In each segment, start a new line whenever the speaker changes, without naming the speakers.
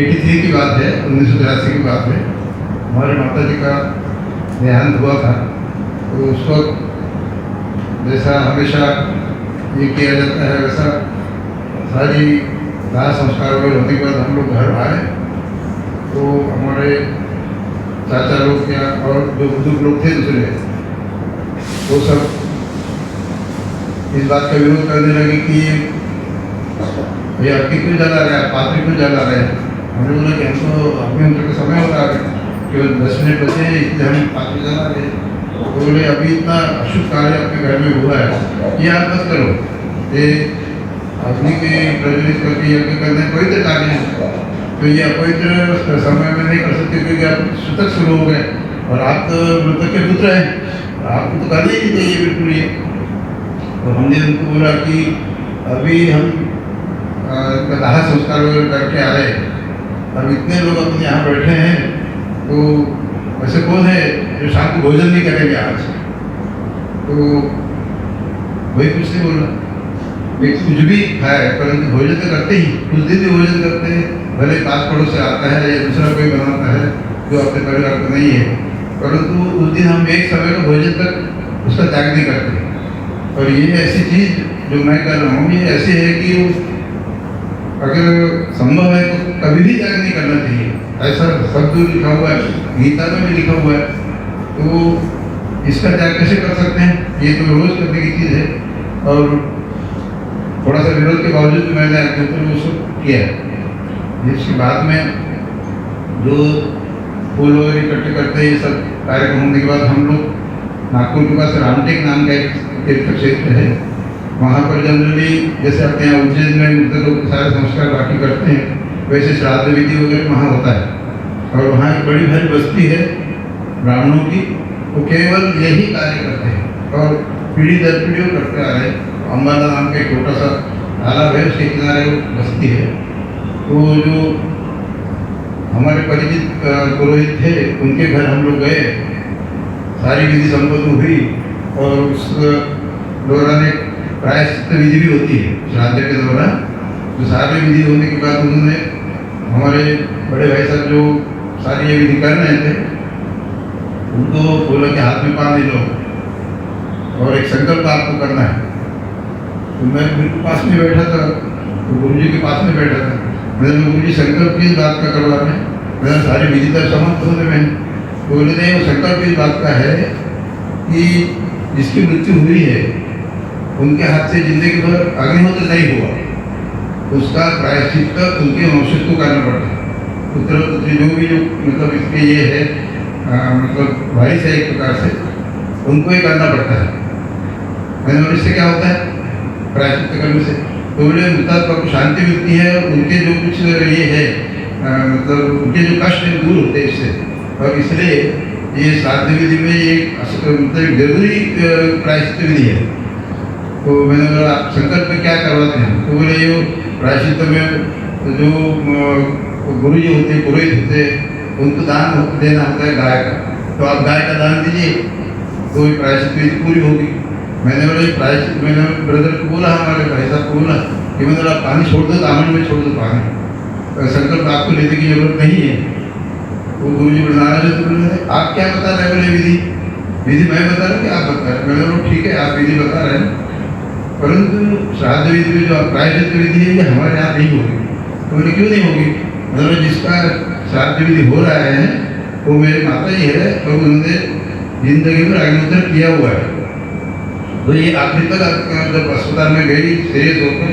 83 की बात है, 1983 की बात है। हमारे माता जी का देहांत हुआ था, तो उस वक्त जैसा हमेशा ये किया जाता है वैसा सारी दाह संस्कार वगैरह होने के बाद हम लोग घर आए, तो हमारे चाचा लोग या और जो बुजुर्ग लोग थे दूसरे, वो सब इस बात का विरोध करने लगे कि ये अक्की क्यों जला रहे हैं, पात्री क्यों जला रहे हैं। हमने बोला कि हमको अपने उम्र का समय हो रहा है, केवल 10 मिनट बचे हैं, इसलिए हम पात्री जला रहे हैं। तो बोले अभी इतना अशुभ कार्य अपने घर में हुआ है, ये आप मत करो, ये अग्नि के प्रज्वलित करके यज्ञ करने पवित्र कार्य है, तो ये अपवित्र समय में नहीं कर सकते, क्योंकि आप सूतक शुरू हो गए और आप तो मृतक के पुत्र हैं, आपको तो करना ही नहीं चाहिए बिल्कुल ये। तो हमने उनको बोला कि अभी हम दाह संस्कार वगैरह करके आए, अब इतने लोग अपने यहाँ बैठे हैं, तो वैसे कौन है जो शाम को भोजन नहीं करेंगे आज। तो वही कुछ नहीं बोला, वे कुछ भी खाए परंतु भोजन तो करते ही, कुछ दिन भी भोजन करते हैं, भले पास पड़ोस से आता है या दूसरा कोई बनाता है जो अपने परिवार को नहीं है, परंतु उस दिन हम एक समय का भोजन तक उसका त्याग नहीं करते। और ये ऐसी चीज़ जो मैं कर रहा हूँ, ये ऐसी है कि अगर संभव है तो कभी भी त्याग नहीं करना चाहिए, ऐसा शब्द लिखा हुआ है, गीता में भी लिखा हुआ है। तो इसका त्याग कैसे कर सकते हैं, ये तो रोज करने की चीज़ है। और थोड़ा सा विरोध के बावजूद मैंने आपके ऊपर वो सब किया है। इसके बाद में जो फूल वगैरह इकट्ठे करते हैं, ये सब कार्यक्रम होने के बाद हम लोग नागपुर के पास रामटेक नाम का एक तीर्थ क्षेत्र है, वहाँ पर जनरली जैसे अपने यहाँ उज्जैन में मृतकों के सारे संस्कार बाकी करते हैं, वैसे श्राद्ध विधि वगैरह वहाँ होता है। और वहाँ एक बड़ी भारी बस्ती है ब्राह्मणों की, वो केवल यही कार्य करते हैं और पीढ़ी दर पीढ़ी करते आ रहे हैं। अम्बाला नाम का एक छोटा सा तालाब है, उसके किनारे वो बस्ती है। तो जो हमारे परिचित पुरोहित थे, उनके घर हम लोग गए, सारी विधि संपन्न हुई और उस दौरान एक प्रायश्चित विधि भी होती है श्राद्ध के दौरान। तो सारी विधि होने के बाद उन्होंने हमारे बड़े भाई साहब जो सारी ये विधि कर रहे थे, उनको बोला कि हाथ में पानी लो और एक संकल्प आपको करना है। तो मैं बिल्कुल पास में बैठा था, तो गुरु जी के पास में बैठा था। मैंने गुरु जी संकल्प किस बात का करवा रहे हैं, मैंने सारी विधि तक समाप्त होने में। तो बोले नहीं, वो संकल्प इस बात का है कि जिसकी मृत्यु हुई है उनके हाथ से जिंदगी भर अग्निहोत्र नहीं हुआ, उसका प्रायश्चित उनके वंशज को करना पड़ता है। पुत्र पुत्री जो भी जो मतलब इसके ये है मतलब भाई से एक प्रकार से उनको ही करना पड़ता है। मैंने बोला इससे क्या होता है प्रायश्चित करने से। तो बोले मृतात्मा को शांति मिलती है और उनके जो कुछ ये है मतलब उनके जो कष्ट है दूर होते हैं इससे, और इसलिए ये श्राद्ध विधि में ये मतलब जरूरी प्रायश्चित विधि है। तो मैंने बोला आप संकल्प में क्या करवाते हैं। तो बोले ये प्रायश्चित में जो गुरु जी होते हैं, पुरोहित होते हैं, उनको दान देना होता है गाय का, तो आप गाय का दान दीजिए तो ये प्रायश्चित विधि पूरी होगी। मैंने बोला ये प्रायश्चित, मैंने ब्रदर को बोला, हमारे भाई साहब को बोला कि मैंने बोला पानी छोड़ दो, दामन में छोड़ दो पानी, तो संकल्प आपको लेने की जरूरत नहीं है। वो गुरु जी नाराज है, तो बोले आप क्या बता रहे हैं, बोले विधि मैं बता रहा हूँ कि आप बता रहे हैं। मैंने बोला ठीक है आप विधि बता रहे हैं, परंतु श्राद्ध विधि में जो प्रायश्चित विधि है ये हमारे यहाँ नहीं होगी। तो बोले क्यों नहीं होगी। मतलब जिसका श्राद्ध विधि हो रहा है वो मेरे माता जी है और उन्होंने जिंदगी में अग्निहोत्र किया हुआ है। तो ये आखिर तक जब अस्पताल में गई सीरियस होकर,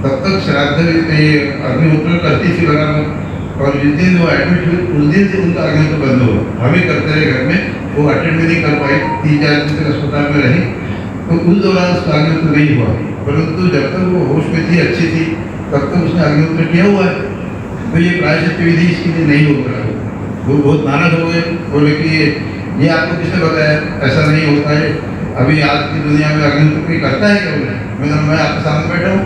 तब तक श्राद्ध अग्निहोत्र करती थी बराबर, और जिस दिन वो एडमिट हुई उस दिन से उनका अग्निहोत्र बंद हुआ। हमें करते रहे घर में, वो अटेंड भी नहीं कर पाई, 3-4 दिन तक अस्पताल में रही, तो उस दौरान उसका अग्निहोत्र नहीं हुआ। परंतु जब तक वो होश में थी, अच्छी थी, तब तक उसने अग्निहोत्र किया हुआ है। तो ये प्रायश्चित विधि इसके लिए नहीं हो रहा है। वो बहुत नाराज हो गए, बोले कि ये आपको किसने बताया, ऐसा नहीं होता है, अभी आज की दुनिया में अग्निहोत्र कोई करता है क्या। बोले मैं आपके सामने बैठा हूँ,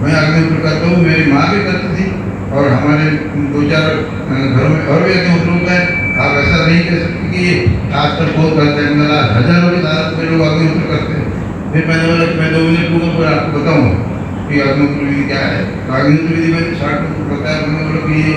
मैं अग्निहोत्र करता हूँ, मेरी माँ भी करती थी और हमारे 2-4 घरों में और भी अग्निहोत्र होता है। आप ऐसा नहीं कह सकते कि आजकल बहुत करते हैं, मतलब हजारों की तादाद में लोग अग्निहोत्र करते हैं। फिर मैंने बोला कि मैं 2 मिनट लूँगा पर आपको बताऊँगा। कि अग्निहोत्र विधि क्या है। तो अग्निहोत्र विधि में शॉर्ट में बताया उन्होंने, बोला कि ये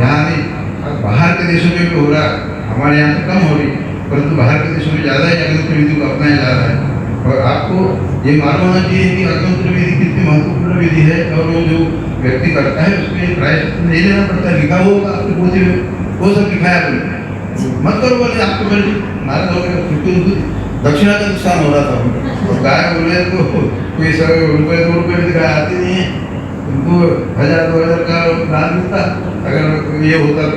यहाँ नहीं, अब बाहर के देशों में भी हो रहा है, हमारे यहाँ तो कम हो रही, परंतु बाहर के देशों में ज़्यादा ही अग्निहोत्र विधि को अपनाया जा रहा है। और आपको ये मालूम होना चाहिए कि अग्निहोत्र विधि कितनी महत्वपूर्ण विधि है, और वो जो व्यक्ति करता है उसमें प्रायश्चित नहीं लेना पड़ता, लिखा होगा आपके पोथी में, वो सब लिखा है बोले मत करो, बोले आपको बोले नाराज हो गए, क्योंकि दक्षिणा का नुकसान हो रहा था। और गाय बोले तो कोई 100 रुपये 2 रुपये भी गाय आती नहीं है, उनको 1000 2000 का दान मिलता, अगर ये होता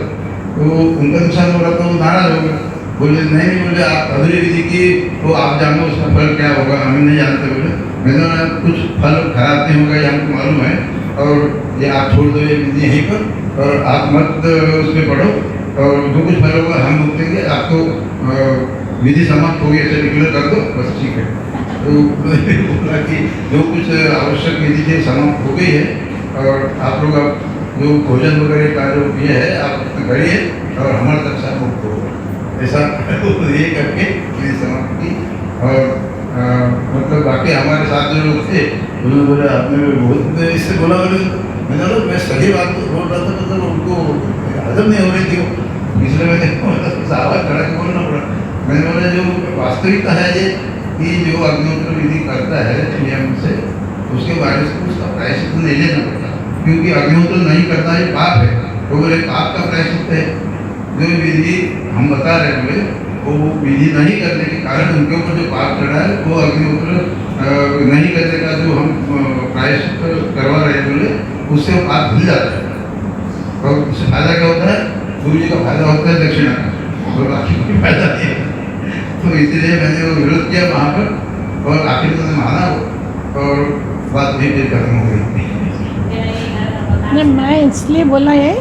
तो उनका नुकसान हो रहा था, वो नाराज हो गए, बोले नहीं, बोले आप अधूरी विधि की, तो आप जानो उसका फल क्या होगा, हमें नहीं जानते। बोले मैंने कुछ फल खराब नहीं होगा, ये हमको मालूम है, और ये आप छोड़ दो ये विधि यहीं पर, और आप मत उसमें पढ़ो, और जो कुछ फल होगा हम भुगतेंगे देंगे, आपको विधि समाप्त होगी ऐसे डिक्लेयर कर दो, बस ठीक है। तो बोला कि जो कुछ आवश्यक विधि थी समाप्त हो गई है, और आप लोग अब जो भोजन वगैरह का जो ये है आप करिए, और हमारे तरफ से मुक्त हो, ऐसा ये करके विधि समाप्त की। और मतलब बाकी हमारे साथ जो लोग थे उन्होंने बोला आपने बहुत इससे बोला, बोले मैंने बोला मैं सही बात बोल रहा था, मतलब उनको हजम नहीं हो रही थी, इसलिए मैंने आवाज़ चढ़ा के बोलना पड़ा। मैंने बोला जो वास्तविकता है ये कि जो अग्निहोत्र विधि करता है नियम से, उसके बारे में उसका प्रायश्चित नहीं लेना पड़ता, क्योंकि अग्निहोत्र नहीं करना ये पाप है। तो बोले पाप का प्रायश्चित है, जो विधि हम बता रहे बोले वो विधि नहीं करने के कारण उनके ऊपर जो पाप चढ़ा है, वो अग्निहोत्र नहीं करने का जो हम प्रायश्चित करवा रहे बोले, उससे वो पाप धुल जाता है। और उससे फायदा क्या होता है, गुरु जी का फायदा होता है दक्षिणा का, और बाकी कोई फायदा नहीं है। तो इसीलिए मैंने वो विरोध किया वहाँ पर, और आखिर में माना वो, और बात भी फिर खत्म हो गई।
मैं इसलिए बोला है,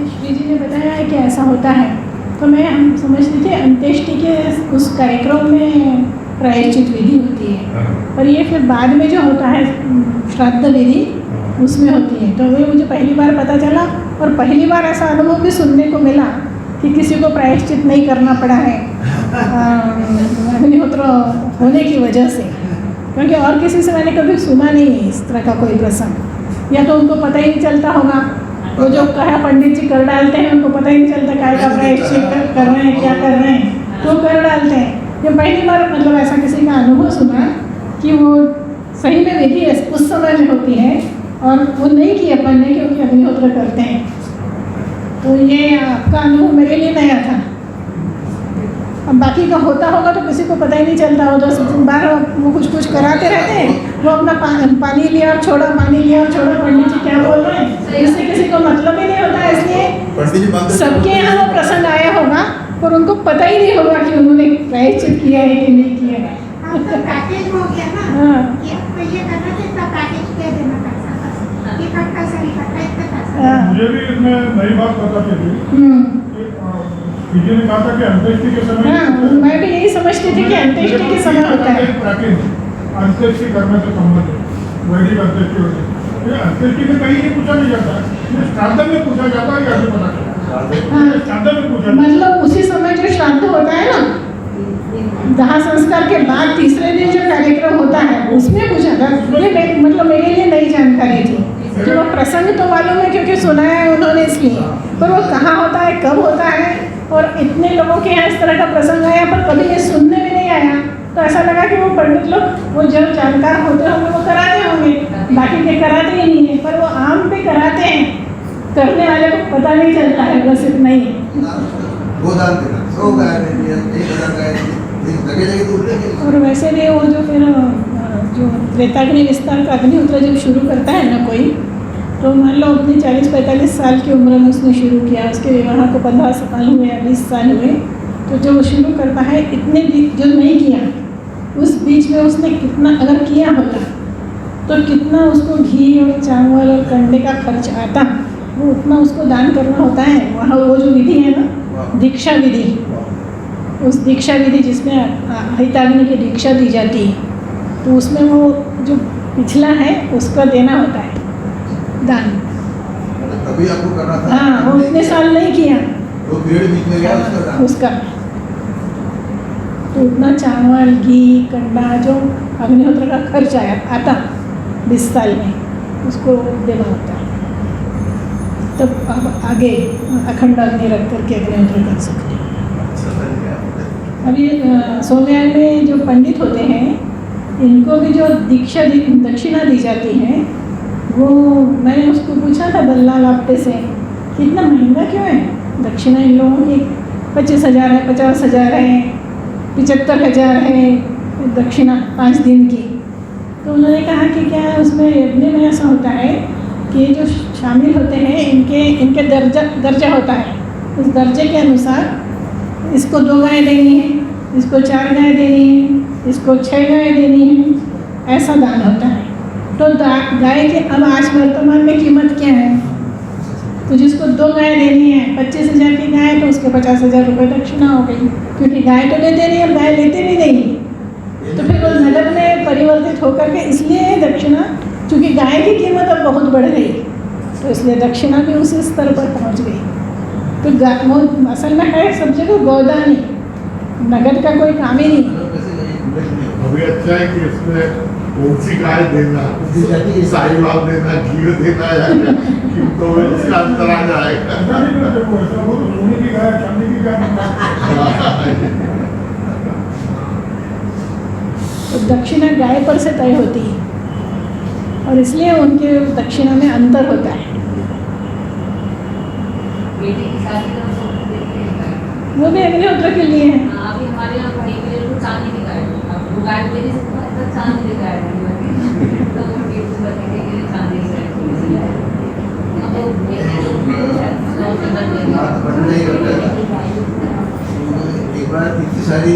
श्री जी ने बताया है कि ऐसा होता है, तो हम समझते थे अंत्येष्टि के उस कार्यक्रम में प्रायश्चित विधि होती है, और ये फिर बाद में जो होता है श्राद्ध विधि उसमें होती है। तो वो मुझे पहली बार पता चला, और पहली बार ऐसा अनुभव भी सुनने को मिला कि किसी को प्रायश्चित नहीं करना पड़ा है अग्निहोत्र होने की वजह से, क्योंकि और किसी से मैंने कभी सुना नहीं इस तरह का कोई प्रसंग, या तो उनको पता ही नहीं चलता होगा, वो जो कहा पंडित जी कर डालते हैं उनको पता ही नहीं चलता काय का प्रायश्चित कर रहे हैं, क्या कर रहे हैं, तो कर डालते हैं। ये पहली बार मतलब ऐसा किसी का अनुभव सुना कि वो सही में विधि उस समय में होती है, और वो नहीं किया अपन ने, क्योंकि अग्निहोत्र करते हैं। तो ये आपका अनुभव मेरे लिए नया था। अब बाकी का होता होगा तो किसी को पता ही नहीं चलता हो, 10 बार वो कुछ कराते रहते हैं, वो अपना पानी लिया और छोड़ा, पानी लिया और छोड़ा, पंडित जी क्या बोल रहे हैं, इससे किसी को मतलब ही नहीं होता है। इसलिए सबके यहाँ वो प्रसंग आया होगा, पर उनको पता ही नहीं होगा कि उन्होंने प्रायश्चित किया है कि नहीं किया है।
पैकेज हो गया ना,
हाँ,
ये करना था, इसका पैकेज दे देना पैसा, ये खर्चा सही खर्चा इतना पैसा।
मुझे भी इसमें नई बात पता चली। विजय ने कहा था कि अंत्येष्टि के समय,
हाँ, मैं भी यही समझती थी कि अंत्येष्टि के समय होता है।
अंत्येष्टि करने से संबंधित वैदिक अंत्येष्टि होती है, अंत्येष्टि में कहीं नहीं पूछा नहीं जाता, श्राद्ध में पूछा जाता है, कैसे पता चला? श्राद्ध में पूछा,
मतलब उसी समय जो श्राद्ध होता है ना, दाह संस्कार के बाद तीसरे दिन जो कार्यक्रम होता है उसमें पूछा था। ये मतलब मेरे लिए नई जानकारी थी, जो वो प्रसंग तो मालूम है क्योंकि सुनाया है उन्होंने, इसलिए, पर वो कहाँ होता है, कब होता है, और इतने लोगों के यहाँ इस तरह का प्रसंग आया पर कभी ये सुनने में नहीं आया। तो ऐसा लगा कि वो पंडित लोग वो जो जानकार होते होंगे वो कराते होंगे, बाकी के कराते ही नहीं है, पर वो आम पे कराते हैं, करने वाले को पता नहीं चलता है, बस इतना ही। और वैसे भी वो जो फिर जो त्रेताग्नि विस्तार का अग्निहोत्र जब शुरू करता है ना कोई, तो मान लो अपनी 40-45 साल की उम्र में उसने शुरू किया, उसके विवाह को 15 साल हुए या 20 साल हुए, तो जब वो शुरू करता है, इतने जो नहीं किया उस बीच में उसने कितना अगर किया होता तो कितना उसको घी और चावल और कंडे का खर्च आता, वो उतना उसको दान करना होता है। वहाँ वो जो विधि है ना, दीक्षा विधि, उस दीक्षा विधि जिसमें हिताग्नि की दीक्षा दी जाती है, तो उसमें वो जो पिछला है उसका देना होता है दान।
तभी आपको करना था।
हाँ, वो इतने साल नहीं किया,
वो पीरियड बीच में गया
उसका तो उतना चावल घी कंडा जो अग्निहोत्र का खर्च आता, 20 साल में उसको देना होता है, तब अब आगे अखंड अग्नि रख करके अग्नि होत्र कर सकते हैं। अभी सोमयाग में जो पंडित होते हैं इनको भी जो दक्षिणा दी जाती है, वो मैंने उसको पूछा था दल्लाल आपटे से कि इतना महंगा क्यों है दक्षिणा इन लोगों की? 25,000 है, 50,000 है, 75,000 है दक्षिणा 5 दिन की। तो उन्होंने कहा कि क्या है उसमें यज्ञ में ऐसा होता है कि जो शामिल होते हैं इनके दर्जा होता है, उस दर्जे के अनुसार इसको 2 गाय देनी है, इसको 4 गाय देनी है, इसको 6 गाय देनी है, ऐसा दान होता है। तो गाय की अब आज वर्तमान में कीमत क्या है? तो जिसको 2 गाय देनी है 25,000 की गाय, तो उसके 50,000 रुपये दक्षिणा हो गई, क्योंकि गाय तो लेते नहीं और गाय लेते भी नहीं। तो फिर वो नगद में परिवर्तित होकर के इसलिए दक्षिणा, चूँकि गाय की कीमत अब बहुत बढ़ गई तो इसलिए दक्षिणा भी उसी स्तर पर पहुंच गई। तो वो असल में है सब जगह गोदान ही, नगद का कोई काम ही नहीं।
अभी अच्छा है कि इसमें कौन सी गाय देना, साहिवाल देना, घी देना या कीमतों में इसका अंतर आ जाएगा।
सोने की गाय, चांदी की गाय
तो दक्षिणा गाय पर से तय होती है और इसलिए उनके दक्षिणा में अंतर होता है।
बेटी की शादी का तो देखते हैं।
वो भी अग्निहोत्र के लिए है।
अभी हमारे यहाँ भाई के लिए तो चांदी की गाय है। अब वो गाय दे नहीं सकता है, तो चांदी की गाय है। तो वो बेटी को बेटे के लिए चांदी की गाय थोड़ी सी गाय। अब वो
एक बार इतनी सारी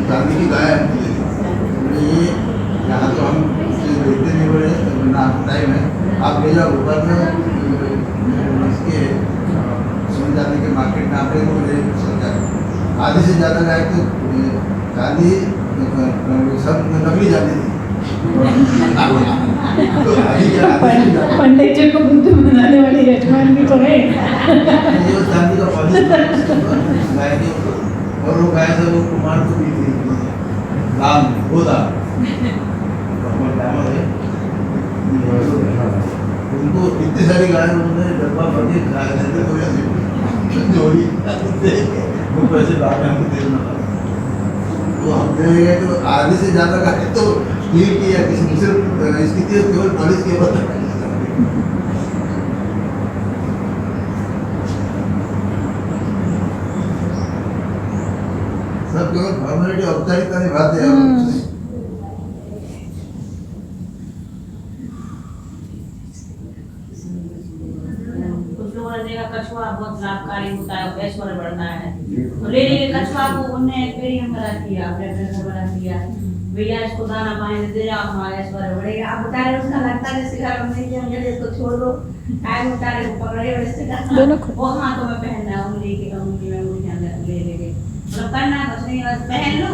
चांदी की गाय ये यहाँ तो हम देखते नहीं बड़े ना टाइम है, आप ले जाओ ऊपर में इसके सोने जाने के मार्केट में आप ले सकते हैं। आधी से ज़्यादा गाय तो चांदी सब नकली जाती थी। तो
पंडित जी को बुद्धू बनाने वाली रचमान भी तो है।
ये चांदी का पॉलिश गाय के और वो गाय से वो कुमार को भी थी नाम गोदा उनको इतनी सारी गाय उन्होंने डब्बा भर के जोड़ी वो पैसे बाद में हमको देना था। तो हम देंगे तो आधे से ज़्यादा गाय तो स्टील की या किसी दूसरे इसकी थी, केवल पॉलिश के बाद सब केवल फॉर्मेलिटी औपचारिकता निभाते हैं।
कुछ लोगों ने देखा कछुआ बहुत लाभकारी होता है, ऐश्वर्य बढ़ता है, तो ले लेके कछुआ को उनने एक्वेरियम बना दिया, अपने घर में बना दिया, भैया इसको दाना पानी दे जाओ हमारा ऐश्वर्य बढ़ेगा। आप बता रहे उसका लगता है जैसे घर में नहीं जम इसको छोड़ दो, टाइम उतारे को पकड़े और इससे वो हाथों में पहनना है, उंगली में उंगली के अंदर ले लेके मतलब करना कुछ नहीं, बस पहन लो,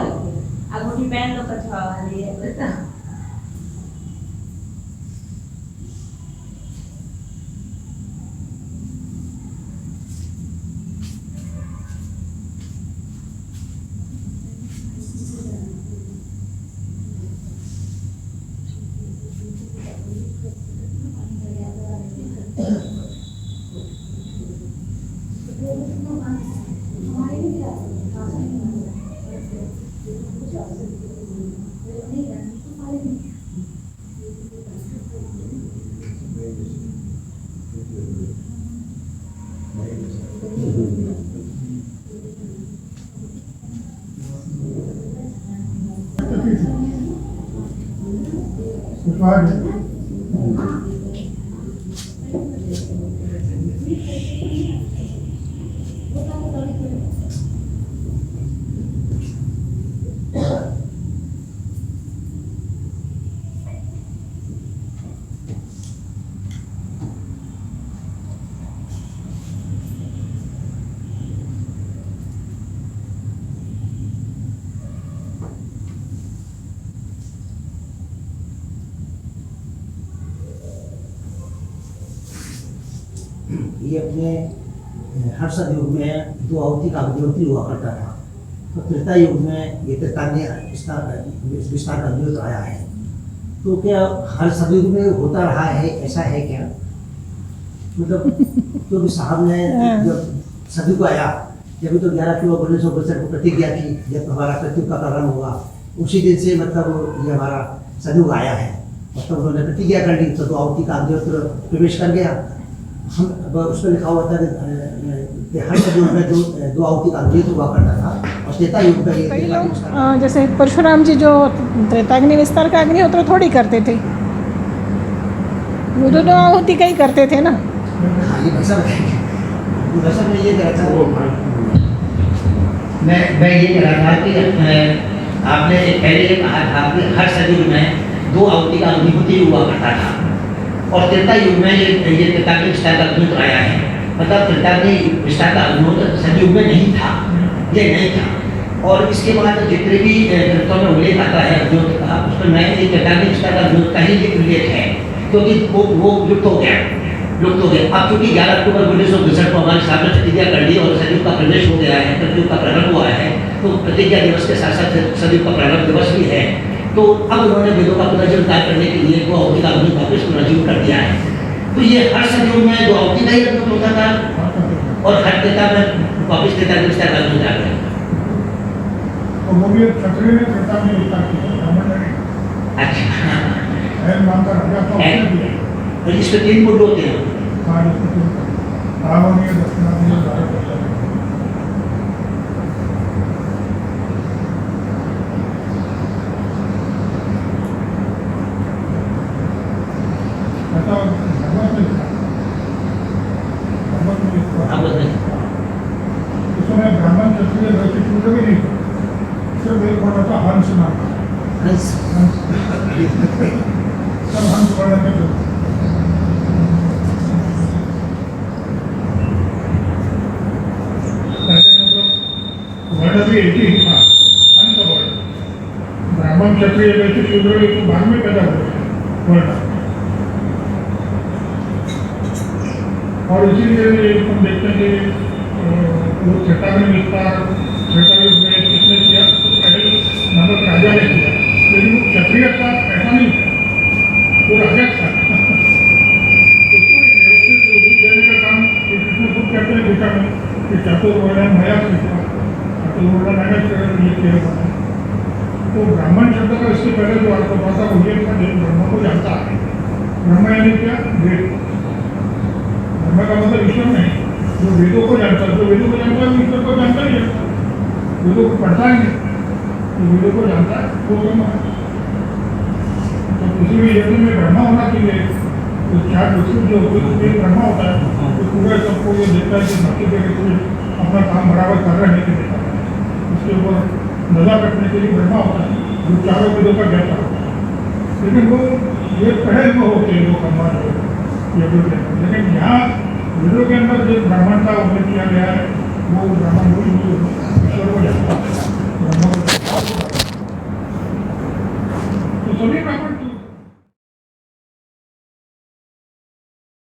अंगूठी पहन लो, कछुआ वाली है।
ये अपने हर्षद युग में 2 आहुति का अग्निहोत्री हुआ करता था, तो त्रेता युग में ये त्रेताग्नि विस्तार का अग्निहोत्र आया है। तो क्या हर सदयुग में होता रहा है, ऐसा है क्या? मतलब क्योंकि साहब ने जब सदयुग आया, जब तो 11 अक्टूबर 1962 को प्रतिज्ञा की, जब हमारा कृत्युग का प्रारंभ हुआ, उसी दिन से मतलब ये हमारा सदयुग आया है। मतलब उन्होंने प्रतिज्ञा कर ली तो 2 आहुति का अग्निहोत्र प्रवेश कर गया। हम उसमें लिखा हुआ था कि हर सदयुग में 2 आहुति का अग्निहोत्र हुआ करता था, और त्रेता युग में
कई लोग जैसे परशुराम जी जो त्रेताग्नि विस्तार का अग्निहोत्र थोड़ी करते थे, वो तो 2 आहुति का ही करते थे ना।
हाँ, ये भाषा बताएंगे। भाषा में ये कह रहा था,
मैं ये कह रहा था कि आपने पहले ये कहा था कि हर सदयुग में 2 आहुति का अग्निहोत्र हुआ करता था, और त्रेता युग में ये त्रेताग्नि विस्तार का अग्निहोत्र आया है। मतलब त्रेताग्नि विस्तार का अग्निहोत्र सदयुग में नहीं था, ये नहीं था। और इसके बाद जितने भी ग्रंथों में उल्लेख आता है अग्निहोत्र का, उसमें मैं ये त्रेताग्नि विस्तार का अग्निहोत्र का ही उल्लेख है, क्योंकि वो लुप्त हो गया। अब चूंकि 11 अक्टूबर 1962 को हमारे साथ में प्रतिज्ञा कर ली और सदयुग का प्रवेश हो गया है, सदयुग का प्रारंभ हुआ है, तो प्रतिज्ञा दिवस के साथ साथ सदयुग का प्रारंभ दिवस भी है। तो अब उन्होंने वेदों का पुनर्जीवन करने के लिए 2 आहुति का अग्नि वापस पुनर्जीवन कर दिया है। तो ये हर सदयुग में 2 आहुति का ही अग्नि होता था, और हर त्रेता में वापस त्रेता का विस्तार का अग्नि आ गया।
तो वो भी क्षत्रिय ने त्रेता में विस्तार किया, ब्राह्मण ने नहीं।
अच्छा,
ऐन मानकर राजा था, उसने दिया।
और इसमें 3 मुद्दे होते हैं।
हाँ, रावणीय दक्षिणादीय भारत वर्ष ऐसा भगवत में लिखा, उस समय ब्राह्मण क्षत्रिय वैश्य शूद्र भी नहीं था, सिर्फ एक वर्ण था हंस नाम का। सब हंस वर्ण में थे। वर्ण भी एक ही था, अंत वर्ण। ब्राह्मण क्षत्रिय वैश्य शूद्र एक बाद में पैदा हुए वर्ण, और इसीलिए हम देखते हैं कि वो त्रेताग्नि विस्तार त्रेता युग में किसने किया? तो पहले नमक राजा ने किया, लेकिन वो क्षत्रिय था ऐसा नहीं था, वो राजा था। उसको व्यवस्थित रूप देने का काम कृष्ण खुद कहते हैं गीता में कि चातुर्वर्ण मया सृष्टा, चातुर्वर्ण मैंने ये किया हुआ है। तो ब्राह्मण शब्द का इससे पहले जो अर्थ होता था वो ये था जो ब्रह्म को जानता है। ब्रह्म यानी क्या? वेद। ब्रह्म का मतलब ईश्वर नहीं, जो वेदों को जानता है, जो वेदों को जानता है वो ईश्वर को जानता ही है, वेदों को पढ़ता ही नहीं, जो वेदों को जानता है वो ब्रह्म है। तो किसी भी यज्ञ में ब्रह्मा होना चाहिए, तो 4 विस्तृत जो ब्रह्मा होता है तो पूरे सबको ये देखता है कि बाकी के व्यक्ति अपना काम बराबर कर रहे हैं कि देखा है, उसके ऊपर नजर रखने के लिए ब्रह्मा होता है जो 4 वेदों का ज्ञाता होता है। लेकिन वो ये पहले वो होते हैं जो कमाल हो यज्ञों के अंदर, लेकिन यहाँ वेदों के अंदर जो ब्राह्मण का उल्लेख किया गया है वो ब्राह्मण वही